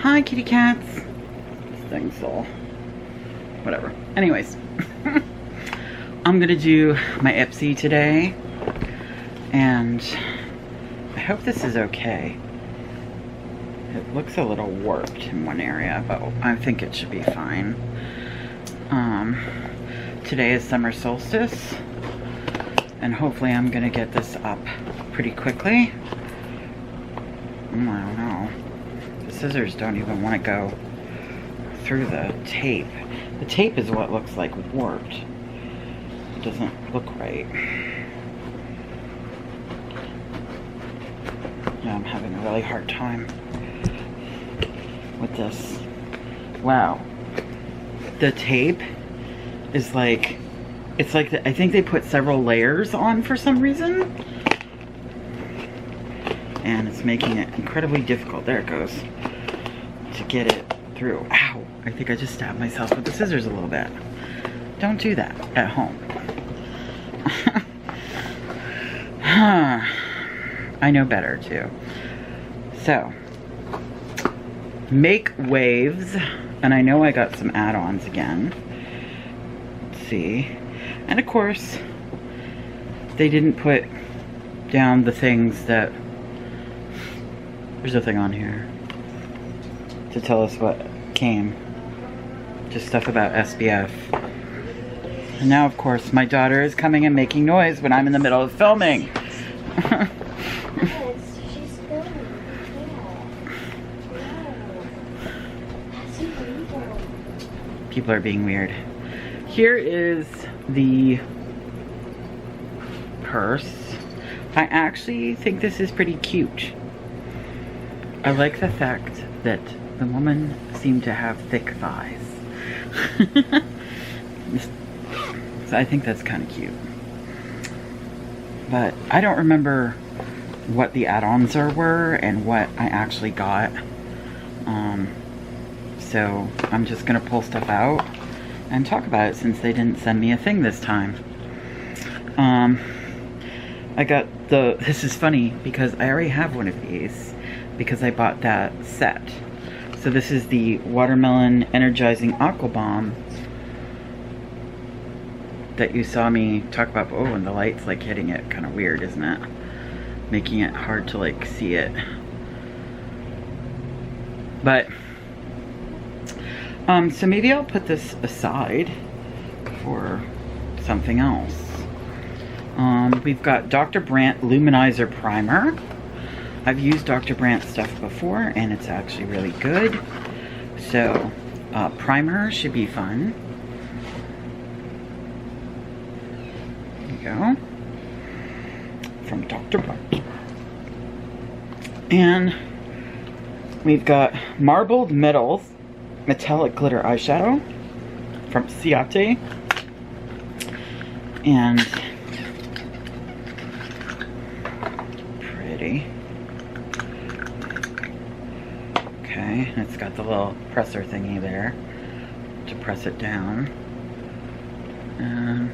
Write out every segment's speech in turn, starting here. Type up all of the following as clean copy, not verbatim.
Hi, kitty cats. This thing's all whatever. Anyways, I'm gonna do my Ipsy today, and I hope this is okay. It looks a little warped in one area, but I think it should be fine. Today is summer solstice, and hopefully I'm gonna get this up pretty quickly. I don't know. The scissors don't even want to go through the tape. The tape is what looks like warped. It doesn't look right. Yeah, I'm having a really hard time with this. Wow. The tape is like, it's like, I think they put several layers on for some reason. And it's making it incredibly difficult. There it goes. To get it through. Ow. I think I just stabbed myself with the scissors a little bit. Don't do that at home. I know better too. So, make waves. And I know I got some add-ons again. Let's see. And of course, they didn't put down the things that... There's a thing on here to tell us what came. Just stuff about SPF. And now, of course, my daughter is coming and making noise when I'm in the middle of filming. People are being weird. Here is the purse. I actually think this is pretty cute. I like the fact that the woman seemed to have thick thighs. So I think that's kind of cute. But I don't remember what the add-ons were and what I actually got. So I'm just gonna pull stuff out and talk about it since they didn't send me a thing this time. I got this is funny because I already have one of these because I bought that set. So this is the Watermelon Energizing Aqua Bomb that you saw me talk about. Oh, and the light's like hitting it kind of weird, isn't it? Making it hard to like see it. But so maybe I'll put this aside for something else. We've got Dr. Brandt Luminizer Primer. I've used Dr. Brandt stuff before and it's actually really good. So primer should be fun. There you go. From Dr. Brandt. And we've got Marbled Metals Metallic Glitter Eyeshadow from Ciate. And pretty. Okay, and it's got the little presser thingy there to press it down. And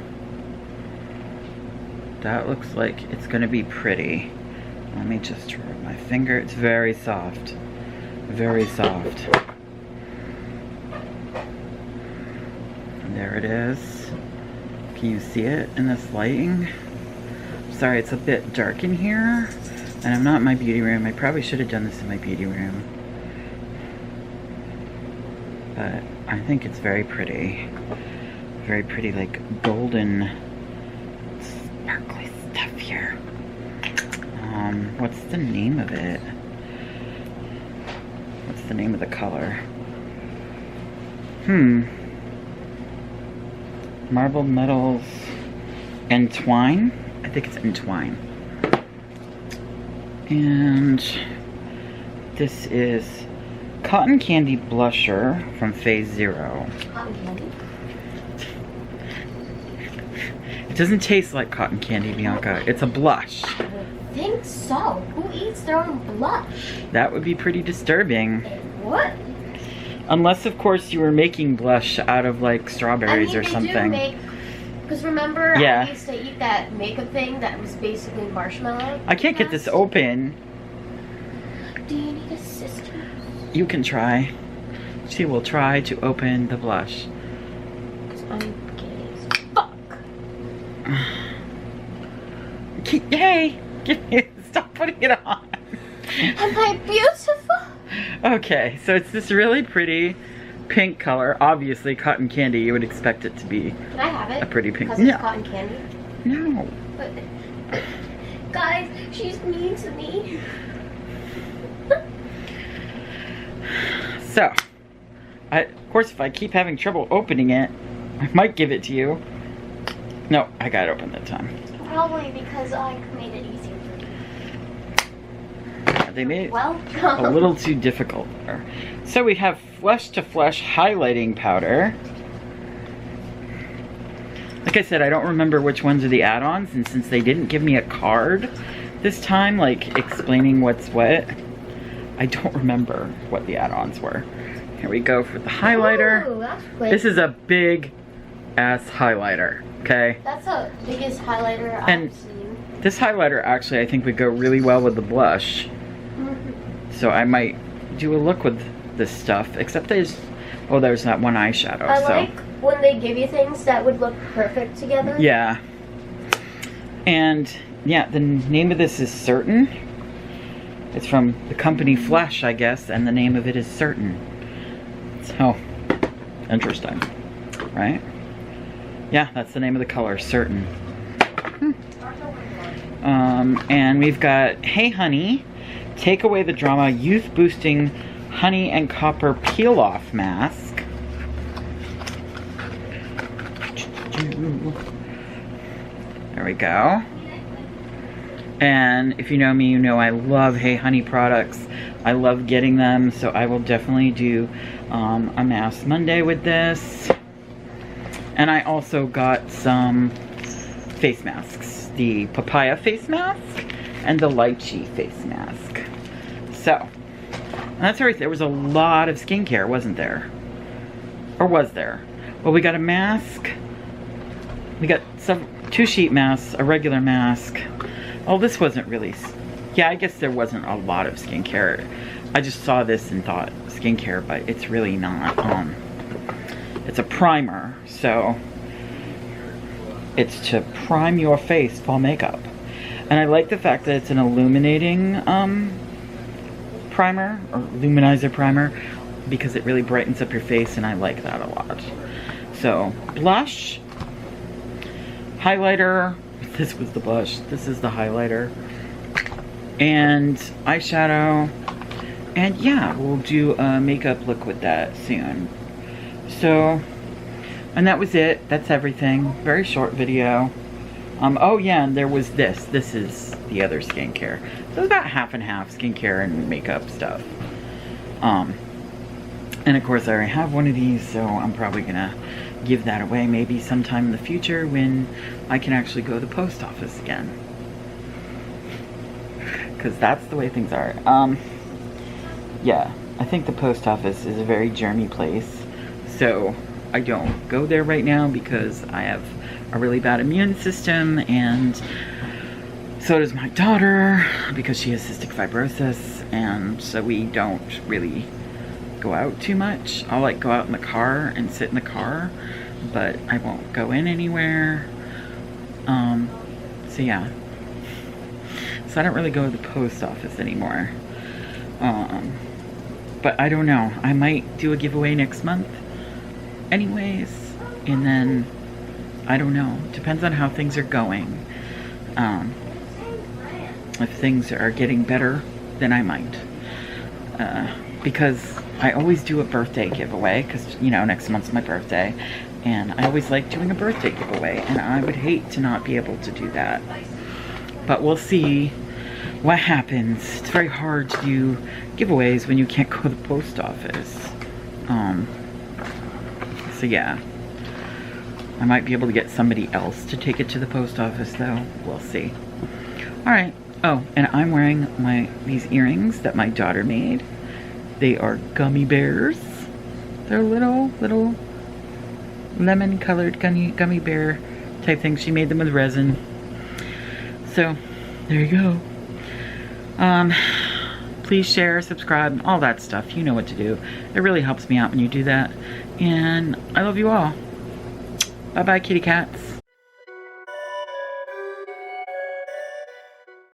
that looks like it's gonna be pretty. Let me just rub my finger. It's very soft. Very soft. And there it is. Can you see it in this lighting? Sorry, it's a bit dark in here. And I'm not in my beauty room. I probably should have done this in my beauty room. But I think it's very pretty. Very pretty, like golden sparkly stuff here. What's the name of it? What's the name of the color? Marble Metals Entwine. I think it's Entwine. And this is Cotton Candy Blusher from Phase Zero. Cotton candy? It doesn't taste like cotton candy, Bianca. It's a blush. I would think so. Who eats their own blush? That would be pretty disturbing. What? Unless, of course, you were making blush out of like strawberries or something. Because remember, yeah. I used to eat that makeup thing that was basically marshmallow. I can't get this open. Do you need a sister? You can try. She will try to open the blush. I'm gay as fuck. Yay! Stop putting it on. Am I beautiful? Okay, so it's this really pretty pink color. Obviously, cotton candy, you would expect it to be Can I have it? a pretty pink. Because it's cotton candy? No. But, guys, she's mean to me. So, of course, if I keep having trouble opening it, I might give it to you. No, I got it open that time. Probably because I made it easier for you. They made it Welcome. a little too difficult there. So we have Flesh to Flesh highlighting powder. Like I said, I don't remember which ones are the add-ons, and since they didn't give me a card this time, like explaining what's what, I don't remember what the add-ons were. Here we go for the highlighter. Ooh, that's quick. This is a big ass highlighter, okay? That's the biggest highlighter And I've seen. this highlighter actually I think would go really well with the blush. So I might do a look with this stuff, except there's that one eyeshadow. I like when they give you things that would look perfect together. Yeah. And yeah, the name of this is Certain. It's from the company Flesh, I guess, and the name of it is Certain. So, interesting, right? Yeah, that's the name of the color, Certain. And we've got Hey Honey, Take Away the Drama Youth Boosting Honey and Copper Peel Off Mask. There we go. And if you know me, you know I love Hey Honey products. I love getting them, so I will definitely do a Mask Monday with this. And I also got some face masks. The papaya face mask and the lychee face mask. So, and that's everything. There was a lot of skincare, wasn't there? Or was there? Well, we got a mask. We got two sheet masks, a regular mask. Oh, this wasn't really... Yeah, I guess there wasn't a lot of skincare. I just saw this and thought skincare, but it's really not. It's a primer, so it's to prime your face for makeup. And I like the fact that it's an illuminating primer, or luminizer primer, because it really brightens up your face, and I like that a lot. So, blush, highlighter. This was the blush. This is the highlighter. And eyeshadow. And yeah, we'll do a makeup look with that soon. So, and that was it. That's everything. Very short video. Oh yeah, and there was this. This is the other skincare. So about half and half skincare and makeup stuff. And of course I already have one of these, so I'm probably gonna give that away maybe sometime in the future when I can actually go to the post office again. Because that's the way things are. Yeah, I think the post office is a very germy place. So I don't go there right now because I have a really bad immune system, and so does my daughter because she has cystic fibrosis, and so we don't really go out too much. I'll like go out in the car and sit in the car, but I won't go in anywhere. So yeah. So I don't really go to the post office anymore. But I don't know. I might do a giveaway next month anyways, and then I don't know. Depends on how things are going. If things are getting better, then I might. Because I always do a birthday giveaway, because, you know, next month's my birthday, and I always like doing a birthday giveaway, and I would hate to not be able to do that. But we'll see what happens. It's very hard to do giveaways when you can't go to the post office. So yeah. I might be able to get somebody else to take it to the post office though. We'll see. Alright. Oh, and I'm wearing these earrings that my daughter made. They are gummy bears. They're little lemon colored gummy bear type things. She made them with resin. So, there you go. Please share, subscribe, all that stuff. You know what to do. It really helps me out when you do that. And I love you all. Bye-bye, kitty cats.